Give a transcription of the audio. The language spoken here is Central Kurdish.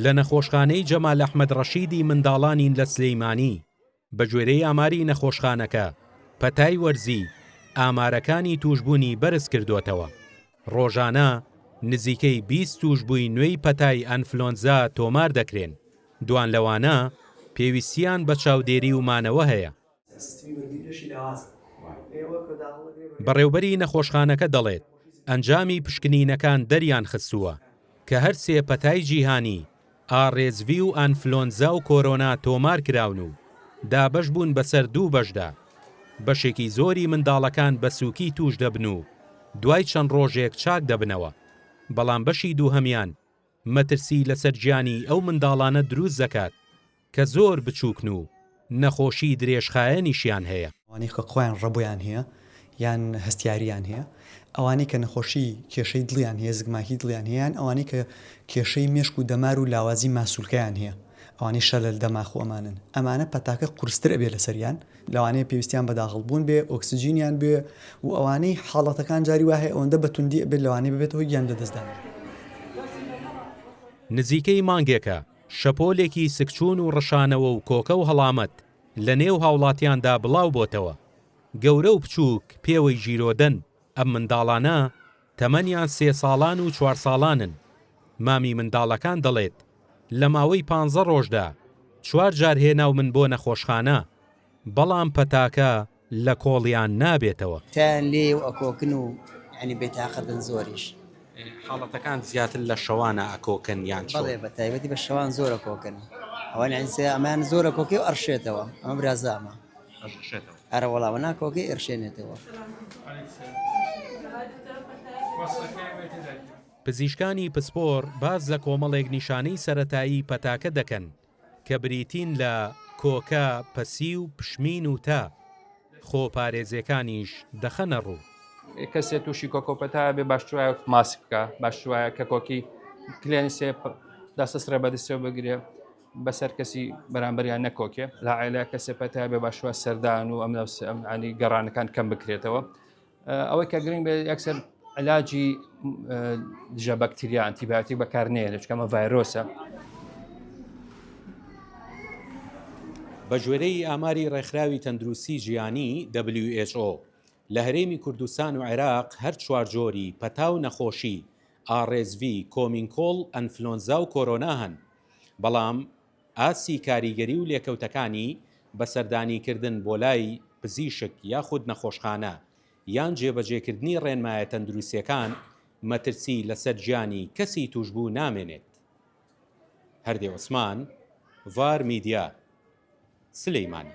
لە نەخۆشخانەی جەمال ئەحمەد ڕەشیدی منداڵانین لە سلەیمانی بە گوێرەی ئاماری نەخۆشخانەکە پەتای وەرزی ئامارەکانی توشبوونی بەرز کردوتەوە. ڕۆژانە نزیکەی 20 توشبووی نوێی پەتای ئەنفلۆنزا تۆمار دەکرێن. دوان لەوانە پێویستیان بە چاودێری و مانەوە هەیە. بەڕێوبەری نەخۆشخانەکە دەڵێت ئەنجامی پشکنینەکان دەریان خستووە کە هەر سێ پەتای جیهانی RSV و ئەنفلۆنزا و کۆرۆنا تۆمار کراون و دابەش بوون بەسەر دوو بەشدا. بەشێکی زۆری منداڵەکان بە سووکی توش دەبن و دوای چەند ڕۆژێک چاک دەبنەوە، بەڵام بەشی دووهەمیان مەترسی لەسەر گیانی ئەو منداڵانە دروست دەکات کە زۆر بچووکن و نەخۆشی درێژخایەنیشیان هەیە. ئەوانەی کە خۆیان ڕەبوویان هەیە یان هەستیاریان هەیە، ئەوانەی کە نەخۆشی کێشەی دڵیان هەیە، زگماکی دڵیان هەیەیان، ئەوانەی کە کێشەی مێشک و دەمار و لاوازی ماسوولکەیان هەیە، ئەوانەی شەلل دەماخ و ئەمانن. ئەمانە پەتاکە قورستر ئەبێ لەسەریان، لەوانەیە پێویستیان بەداخڵبوون بێ، ئۆکسجینیان بێ و ئەوانەی حاڵەتەکان جاری وایە ئەوەندە بەتوندی ئەبێت لەوانەیە ببێتەوە گیان لەدەستدان. نزیکەی مانگێکە شەپۆلێکی سکچوون و ڕەشانەوە و کۆکە و هەڵامەت لە نێو هاوڵاتیاندا بڵاو بۆتەوە. گەورە و بچووک پێوەی ژیرۆدەن. ئەم منداڵانە تەمەنیان 3 ساڵان و 4 ساڵانن. مامی منداڵەکان دەڵێت لە ماوەی 15 ڕۆژدا 4 جار هێناو من بۆ نەخۆشخانە، بەڵام پەتاکە لە کۆڵیان نابێتەوە. تیان لێ و ئەکۆکن و ینی بێتاقەتن زۆریش. حاڵەتەکان زیاتر لە شەوانە ئەکۆکن یان بەڵێ بە تایبەتی بە شەوان زۆر ئەکۆکن. ئەوان ئەنسێ ئەمان زۆر ئەکۆکی و ئەرشێتەوە. ئەمە برازامە هەرە وەڵاوە ناکۆکی ئەرشێنێتەوە. پزیشکانی پسپۆر باز لە کۆمەڵێک نیشانەی سەرەتایی پەتاکە دەکەن کە بریتین لە کۆکە، پەسی و پشمین و تا. خۆپارێزیەکانیش دەخەنە ڕوو. کەسێک تووشی کۆکۆپەتایە بێ باشترایە ماسک بکە، باشترایە کە کۆکی کلێنسێ دەستەسرە بەدەستەوە بگرێ بەسەر کەسی بەرامبەریان نەکۆکێ. لە عایلە کەسێپەتایە بێ باشوە سەردان و ئەمنی گەڕانەکان کەم بکرێتەوە. ئەوەی کە گرنگ بێ یەکسەر علاجی دژە بەکتریا ئەنتیبیۆتیک بەکارنێنێت چکەمە ڤایرۆسە. بە ژێرەی ئاماری ڕێکخراوی تەندروستی ژیانی WHO لە هەرێمی کوردستان و عێراق هەر 4 جۆری پەتا و نەخۆشی RSV، کۆمینکۆڵ، ئەنفلۆنزا و کۆرۆنا هەن. بەڵام ئاسی کاریگەری و لێکەوتەکانی بەسەردانیکردن بۆ لای پزیشک یاخود نەخۆشخانە یان جێبەجێکردنی ڕێنمایە تەندروستیەکان مەترسی لەسەر گیانی کەسی توشبوو نامێنێت. هەردێ عوسمان، ڤار میدیا، سلەیمانی.